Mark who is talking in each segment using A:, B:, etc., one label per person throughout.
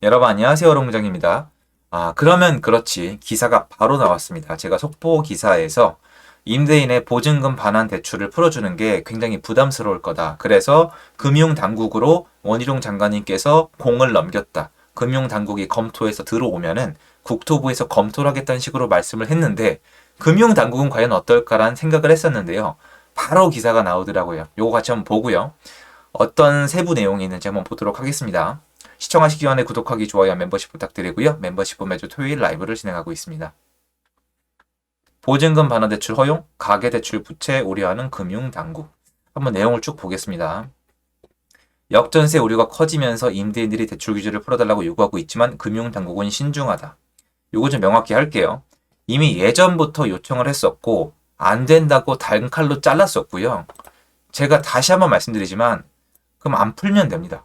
A: 여러분 안녕하세요. 여롱무장입니다. 그러면 그렇지. 기사가 바로 나왔습니다. 제가 속보 기사에서 임대인의 보증금 반환 대출을 풀어주는 게 굉장히 부담스러울 거다. 그래서 금융당국으로 원희룡 장관님께서 공을 넘겼다. 금융당국이 검토해서 들어오면은 국토부에서 검토를 하겠다는 식으로 말씀을 했는데 금융당국은 과연 어떨까라는 생각을 했었는데요. 바로 기사가 나오더라고요. 요거 같이 한번 보고요. 어떤 세부 내용이 있는지 한번 보도록 하겠습니다. 시청하시기 전에 구독하기, 좋아요, 멤버십 부탁드리고요. 멤버십은 매주 토요일 라이브를 진행하고 있습니다. 보증금 반환 대출 허용, 가계대출 부채 우려하는 금융당국. 한번 내용을 쭉 보겠습니다. 역전세 우려가 커지면서 임대인들이 대출 규제를 풀어달라고 요구하고 있지만 금융당국은 신중하다. 요거 좀 명확히 할게요. 이미 예전부터 요청을 했었고 안 된다고 단칼로 잘랐었고요. 제가 다시 한번 말씀드리지만 그럼 안 풀면 됩니다.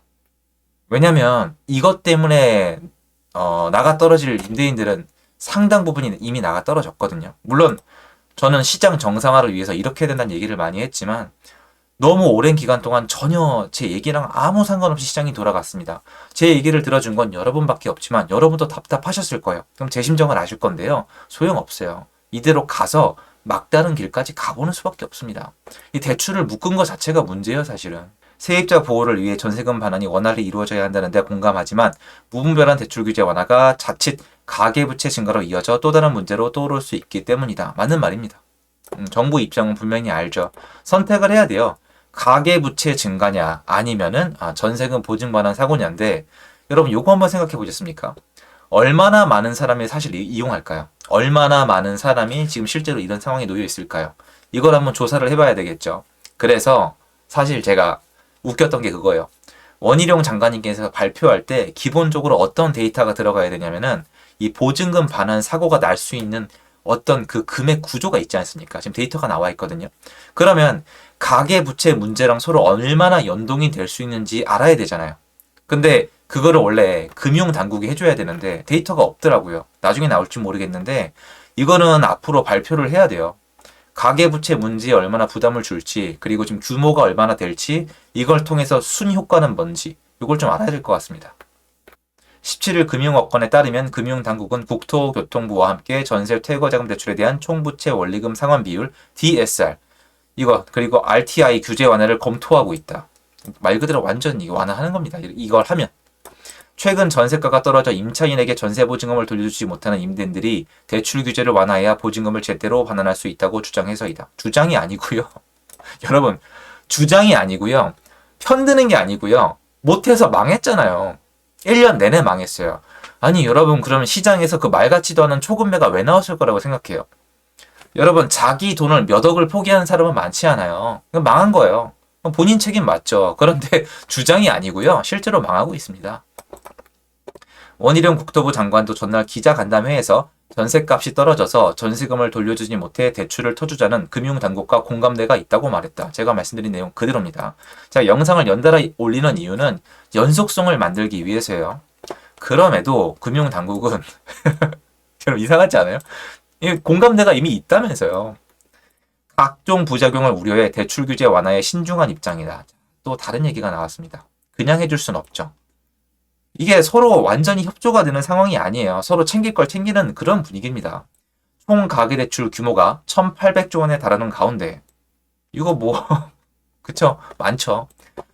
A: 왜냐면 이것 때문에 나가 떨어질 임대인들은 상당 부분이 이미 나가 떨어졌거든요. 물론 저는 시장 정상화를 위해서 이렇게 해야 된다는 얘기를 많이 했지만 너무 오랜 기간 동안 전혀 제 얘기랑 아무 상관없이 시장이 돌아갔습니다. 제 얘기를 들어준 건 여러분밖에 없지만 여러분도 답답하셨을 거예요. 그럼 제 심정을 아실 건데요. 소용없어요. 이대로 가서 막다른 길까지 가보는 수밖에 없습니다. 이 대출을 묶은 것 자체가 문제예요, 사실은. 세입자 보호를 위해 전세금 반환이 원활히 이루어져야 한다는데 공감하지만 무분별한 대출 규제 완화가 자칫 가계부채 증가로 이어져 또 다른 문제로 떠오를 수 있기 때문이다. 맞는 말입니다. 정부 입장은 분명히 알죠. 선택을 해야 돼요. 가계부채 증가냐 아니면은 전세금 보증 반환 사고냐인데 여러분 요거 한번 생각해 보셨습니까? 얼마나 많은 사람이 사실 이용할까요? 얼마나 많은 사람이 지금 실제로 이런 상황에 놓여 있을까요? 이걸 한번 조사를 해봐야 되겠죠. 그래서 사실 제가 웃겼던 게 그거예요. 원희룡 장관님께서 발표할 때 기본적으로 어떤 데이터가 들어가야 되냐면은 이 보증금 반환 사고가 날 수 있는 어떤 그 금액 구조가 있지 않습니까? 지금 데이터가 나와 있거든요. 그러면 가계부채 문제랑 서로 얼마나 연동이 될 수 있는지 알아야 되잖아요. 근데 그거를 원래 금융당국이 해줘야 되는데 데이터가 없더라고요. 나중에 나올지 모르겠는데 이거는 앞으로 발표를 해야 돼요. 가계부채 문제에 얼마나 부담을 줄지, 그리고 지금 규모가 얼마나 될지, 이걸 통해서 순효과는 뭔지, 이걸 좀 알아야 될 것 같습니다. 17일 금융업권에 따르면 금융당국은 국토교통부와 함께 전세 퇴거자금 대출에 대한 총부채 원리금 상환 비율 DSR, 이거, 그리고 RTI 규제 완화를 검토하고 있다. 말 그대로 완전 이거 완화하는 겁니다. 이걸 하면. 최근 전세가가 떨어져 임차인에게 전세 보증금을 돌려주지 못하는 임대인들이 대출 규제를 완화해야 보증금을 제대로 반환할 수 있다고 주장해서이다. 주장이 아니고요. 여러분, 주장이 아니고요. 편드는 게 아니고요. 못해서 망했잖아요. 1년 내내 망했어요. 아니 여러분, 그러면 시장에서 그 말 같지도 않은 초급매가 왜 나왔을 거라고 생각해요? 여러분, 자기 돈을 몇 억을 포기하는 사람은 많지 않아요. 망한 거예요. 본인 책임 맞죠. 그런데 주장이 아니고요. 실제로 망하고 있습니다. 원희룡 국토부 장관도 전날 기자간담회에서 전셋값이 떨어져서 전세금을 돌려주지 못해 대출을 터주자는 금융당국과 공감대가 있다고 말했다. 제가 말씀드린 내용 그대로입니다. 제가 영상을 연달아 올리는 이유는 연속성을 만들기 위해서예요. 그럼에도 금융당국은 좀 이상하지 않아요? 공감대가 이미 있다면서요. 각종 부작용을 우려해 대출 규제 완화에 신중한 입장이다. 또 다른 얘기가 나왔습니다. 그냥 해줄 순 없죠. 이게 서로 완전히 협조가 되는 상황이 아니에요. 서로 챙길 걸 챙기는 그런 분위기입니다. 총 가계대출 규모가 1,800조 원에 달하는 가운데 이거 뭐 그쵸? 많죠.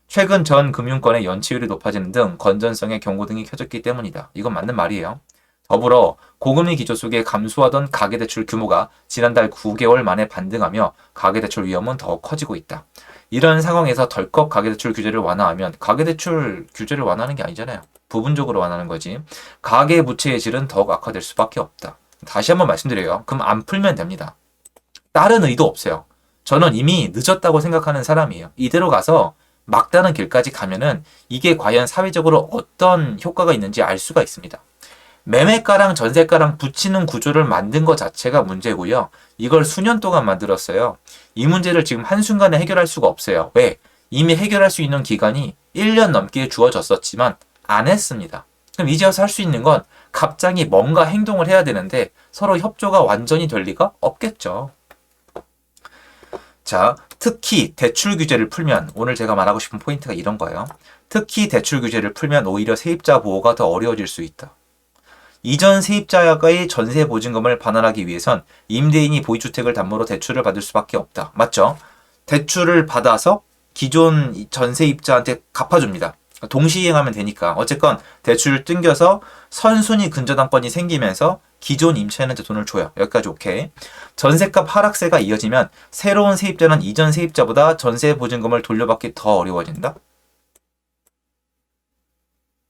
A: 최근 전 금융권의 연체율이 높아지는 등 건전성의 경고등이 켜졌기 때문이다. 이건 맞는 말이에요. 더불어 고금리 기조 속에 감소하던 가계대출 규모가 지난달 9개월 만에 반등하며 가계대출 위험은 더 커지고 있다. 이런 상황에서 덜컥 가계대출 규제를 완화하면 가계대출 규제를 완화하는 게 아니잖아요. 부분적으로 완화하는 거지. 가계부채의 질은 더욱 악화될 수밖에 없다. 다시 한번 말씀드려요. 그럼 안 풀면 됩니다. 다른 의도 없어요. 저는 이미 늦었다고 생각하는 사람이에요. 이대로 가서 막다른 길까지 가면은 이게 과연 사회적으로 어떤 효과가 있는지 알 수가 있습니다. 매매가랑 전세가랑 붙이는 구조를 만든 것 자체가 문제고요. 이걸 수년 동안 만들었어요. 이 문제를 지금 한순간에 해결할 수가 없어요. 왜? 이미 해결할 수 있는 기간이 1년 넘게 주어졌었지만 안 했습니다. 그럼 이제 와서 할 수 있는 건 갑자기 뭔가 행동을 해야 되는데 서로 협조가 완전히 될 리가 없겠죠. 자, 특히 대출 규제를 풀면 오늘 제가 말하고 싶은 포인트가 이런 거예요. 특히 대출 규제를 풀면 오히려 세입자 보호가 더 어려워질 수 있다. 이전 세입자의 전세 보증금을 반환하기 위해선 임대인이 보유주택을 담보로 대출을 받을 수밖에 없다. 맞죠? 대출을 받아서 기존 전세입자한테 갚아줍니다. 동시이행하면 되니까. 어쨌건 대출을 땡겨서 선순위 근저당권이 생기면서 기존 임차인한테 돈을 줘요. 여기까지 오케이. 전세값 하락세가 이어지면 새로운 세입자는 이전 세입자보다 전세 보증금을 돌려받기 더 어려워진다?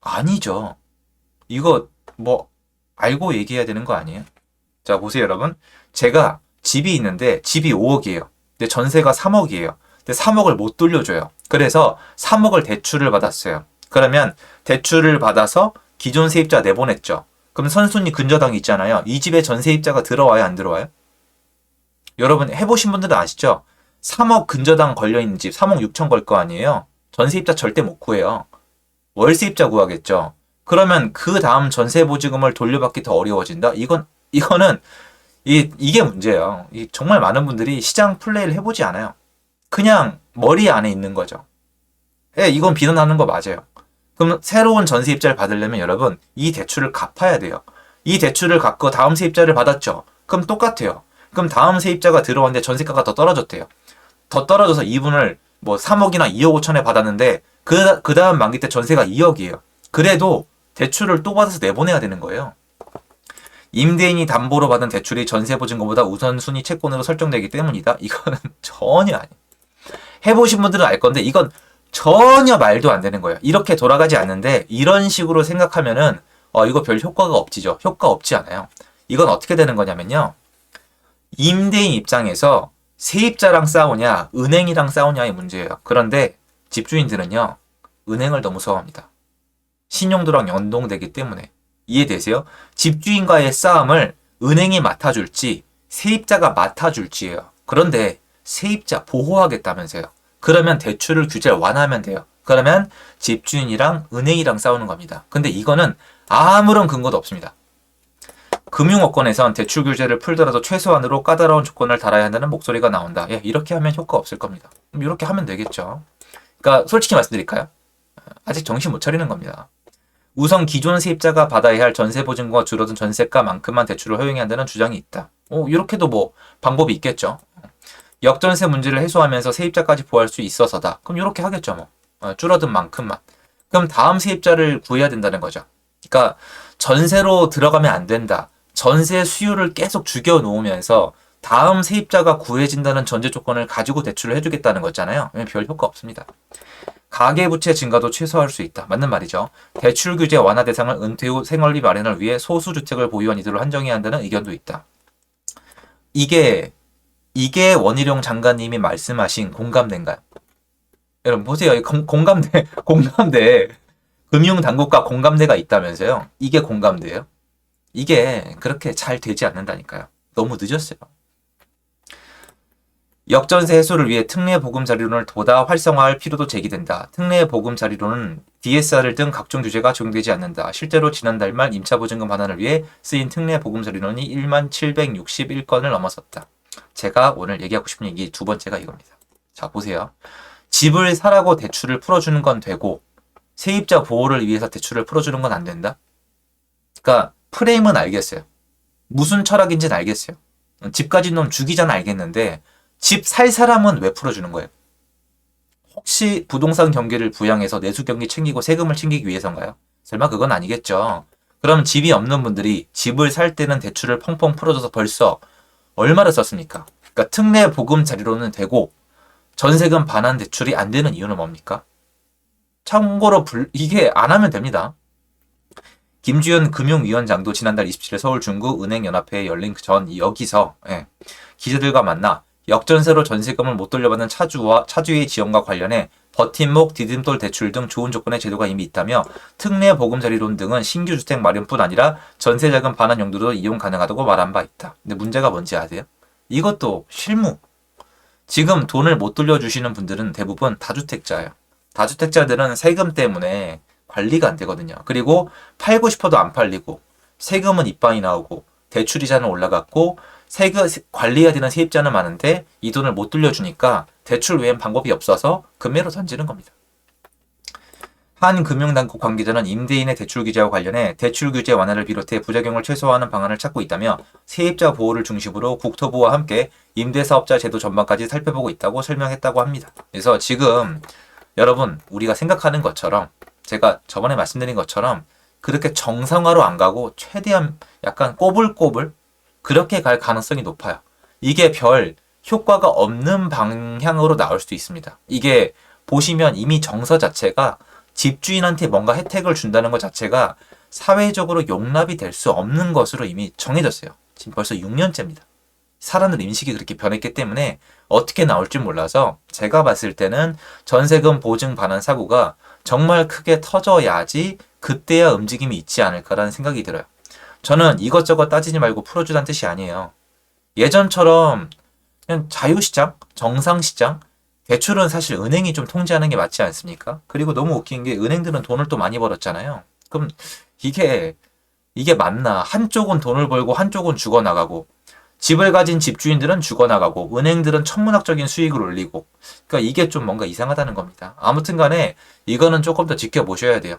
A: 아니죠. 이거 뭐 알고 얘기해야 되는 거 아니에요? 자, 보세요, 여러분. 제가 집이 있는데 집이 5억이에요. 근데 전세가 3억이에요. 근데 3억을 못 돌려줘요. 그래서 3억을 대출을 받았어요. 그러면 대출을 받아서 기존 세입자 내보냈죠. 그럼 선순위 근저당이 있잖아요. 이 집에 전세입자가 들어와요, 안 들어와요? 여러분 해보신 분들은 아시죠? 3억 근저당 걸려있는 집 3억 6천 걸 거 아니에요? 전세입자 절대 못 구해요. 월세입자 구하겠죠. 그러면 그 다음 전세보증금을 돌려받기 더 어려워진다? 이거는 이게 문제예요. 정말 많은 분들이 시장 플레이를 해보지 않아요. 그냥 머리 안에 있는 거죠. 예, 이건 비난하는 거 맞아요. 그럼 새로운 전세입자를 받으려면 여러분 이 대출을 갚아야 돼요. 이 대출을 갚고 다음 세입자를 받았죠. 그럼 똑같아요. 그럼 다음 세입자가 들어왔는데 전세가가 더 떨어졌대요. 더 떨어져서 이분을 뭐 3억이나 2억 5천에 받았는데 그 다음 만기 때 전세가 2억이에요. 그래도 대출을 또 받아서 내보내야 되는 거예요. 임대인이 담보로 받은 대출이 전세보증금보다 우선순위 채권으로 설정되기 때문이다. 이거는 전혀 아니에요. 해보신 분들은 알 건데 이건 전혀 말도 안 되는 거예요. 이렇게 돌아가지 않는데 이런 식으로 생각하면은 이거 별 효과가 없지죠. 효과 없지 않아요. 이건 어떻게 되는 거냐면요. 임대인 입장에서 세입자랑 싸우냐 은행이랑 싸우냐의 문제예요. 그런데 집주인들은요. 은행을 너무 무서워합니다. 신용도랑 연동되기 때문에. 이해되세요? 집주인과의 싸움을 은행이 맡아줄지 세입자가 맡아줄지예요. 그런데 세입자 보호하겠다면서요. 그러면 대출을 규제를 완화하면 돼요. 그러면 집주인이랑 은행이랑 싸우는 겁니다. 근데 이거는 아무런 근거도 없습니다. 금융업권에선 대출 규제를 풀더라도 최소한으로 까다로운 조건을 달아야 한다는 목소리가 나온다. 예, 이렇게 하면 효과 없을 겁니다. 이렇게 하면 되겠죠. 그러니까 솔직히 말씀드릴까요? 아직 정신 못 차리는 겁니다. 우선 기존 세입자가 받아야 할 전세보증금과 줄어든 전세가만큼만 대출을 허용해야 한다는 주장이 있다. 이렇게도 뭐 방법이 있겠죠. 역전세 문제를 해소하면서 세입자까지 보호할 수 있어서다. 그럼 이렇게 하겠죠. 뭐 줄어든 만큼만. 그럼 다음 세입자를 구해야 된다는 거죠. 그러니까 전세로 들어가면 안 된다. 전세 수요를 계속 죽여놓으면서 다음 세입자가 구해진다는 전제 조건을 가지고 대출을 해주겠다는 거잖아요. 별 효과 없습니다. 가계부채 증가도 최소화할 수 있다. 맞는 말이죠. 대출 규제 완화 대상을 은퇴 후 생활비 마련을 위해 소수주택을 보유한 이들로 한정해야 한다는 의견도 있다. 이게 원희룡 장관님이 말씀하신 공감대인가요? 여러분 보세요. 공감대. 금융당국과 공감대가 있다면서요. 이게 공감대예요. 이게 그렇게 잘 되지 않는다니까요. 너무 늦었어요. 역전세 해소를 위해 특례보금자리론을 보다 활성화할 필요도 제기된다. 특례보금자리론은 DSR 등 각종 규제가 적용되지 않는다. 실제로 지난달 말 임차보증금 반환을 위해 쓰인 특례보금자리론이 1761건을 넘어섰다. 제가 오늘 얘기하고 싶은 얘기 두 번째가 이겁니다. 자, 보세요. 집을 사라고 대출을 풀어주는 건 되고 세입자 보호를 위해서 대출을 풀어주는 건 안 된다? 그러니까 프레임은 알겠어요. 무슨 철학인지는 알겠어요. 집 가진 놈 죽이잖아 알겠는데 집 살 사람은 왜 풀어주는 거예요? 혹시 부동산 경기를 부양해서 내수 경기 챙기고 세금을 챙기기 위해서인가요? 설마 그건 아니겠죠. 그럼 집이 없는 분들이 집을 살 때는 대출을 펑펑 풀어줘서 벌써 얼마를 썼습니까? 그러니까 특례 보금자리로는 되고 전세금 반환 대출이 안 되는 이유는 뭡니까? 참고로 이게 안 하면 됩니다. 김주현 금융위원장도 지난달 27일 서울 중구은행연합회에 열린 여기서 기자들과 만나 역전세로 전세금을 못 돌려받는 차주의 지원과 관련해 버팀목, 디딤돌 대출 등 좋은 조건의 제도가 이미 있다며 특례 보금자리론 등은 신규 주택 마련뿐 아니라 전세자금 반환 용도로 이용 가능하다고 말한 바 있다. 근데 문제가 뭔지 아세요? 이것도 실무. 지금 돈을 못 돌려주시는 분들은 대부분 다주택자예요. 다주택자들은 세금 때문에 관리가 안 되거든요. 그리고 팔고 싶어도 안 팔리고 세금은 이빠이 나오고 대출이자는 올라갔고 관리해야 되는 세입자는 많은데 이 돈을 못 돌려주니까 대출 외엔 방법이 없어서 금매로 던지는 겁니다. 한 금융당국 관계자는 임대인의 대출 규제와 관련해 대출 규제 완화를 비롯해 부작용을 최소화하는 방안을 찾고 있다며 세입자 보호를 중심으로 국토부와 함께 임대사업자 제도 전반까지 살펴보고 있다고 설명했다고 합니다. 그래서 지금 여러분 우리가 생각하는 것처럼 제가 저번에 말씀드린 것처럼 그렇게 정상화로 안 가고 최대한 약간 꼬불꼬불 그렇게 갈 가능성이 높아요. 이게 별 효과가 없는 방향으로 나올 수도 있습니다. 이게 보시면 이미 정서 자체가 집주인한테 뭔가 혜택을 준다는 것 자체가 사회적으로 용납이 될 수 없는 것으로 이미 정해졌어요. 지금 벌써 6년째입니다. 사람들 인식이 그렇게 변했기 때문에 어떻게 나올지 몰라서 제가 봤을 때는 전세금 보증 반환 사고가 정말 크게 터져야지 그때야 움직임이 있지 않을까라는 생각이 들어요. 저는 이것저것 따지지 말고 풀어주란 뜻이 아니에요. 예전처럼 그냥 자유시장, 정상시장, 대출은 사실 은행이 좀 통제하는 게 맞지 않습니까? 그리고 너무 웃긴 게 은행들은 돈을 또 많이 벌었잖아요. 그럼 이게 맞나? 한쪽은 돈을 벌고 한쪽은 죽어나가고 집을 가진 집주인들은 죽어나가고 은행들은 천문학적인 수익을 올리고 그러니까 이게 좀 뭔가 이상하다는 겁니다. 아무튼 간에 이거는 조금 더 지켜보셔야 돼요.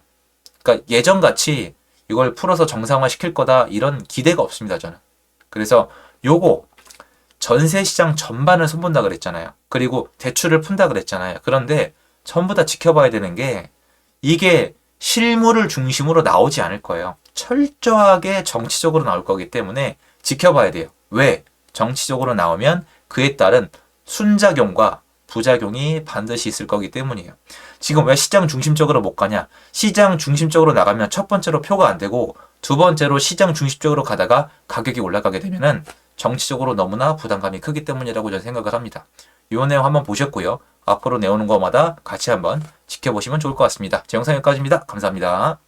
A: 그러니까 예전같이 이걸 풀어서 정상화 시킬 거다 이런 기대가 없습니다, 저는. 그래서 요거 전세 시장 전반을 손본다 그랬잖아요. 그리고 대출을 푼다 그랬잖아요. 그런데 전부 다 지켜봐야 되는 게 이게 실물을 중심으로 나오지 않을 거예요. 철저하게 정치적으로 나올 거기 때문에 지켜봐야 돼요. 왜? 정치적으로 나오면 그에 따른 순작용과 부작용이 반드시 있을 거기 때문이에요. 지금 왜 시장 중심적으로 못 가냐? 시장 중심적으로 나가면 첫 번째로 표가 안 되고 두 번째로 시장 중심적으로 가다가 가격이 올라가게 되면은 정치적으로 너무나 부담감이 크기 때문이라고 저는 생각을 합니다. 이 내용 한번 보셨고요. 앞으로 내오는 것마다 같이 한번 지켜보시면 좋을 것 같습니다. 제 영상 여기까지입니다. 감사합니다.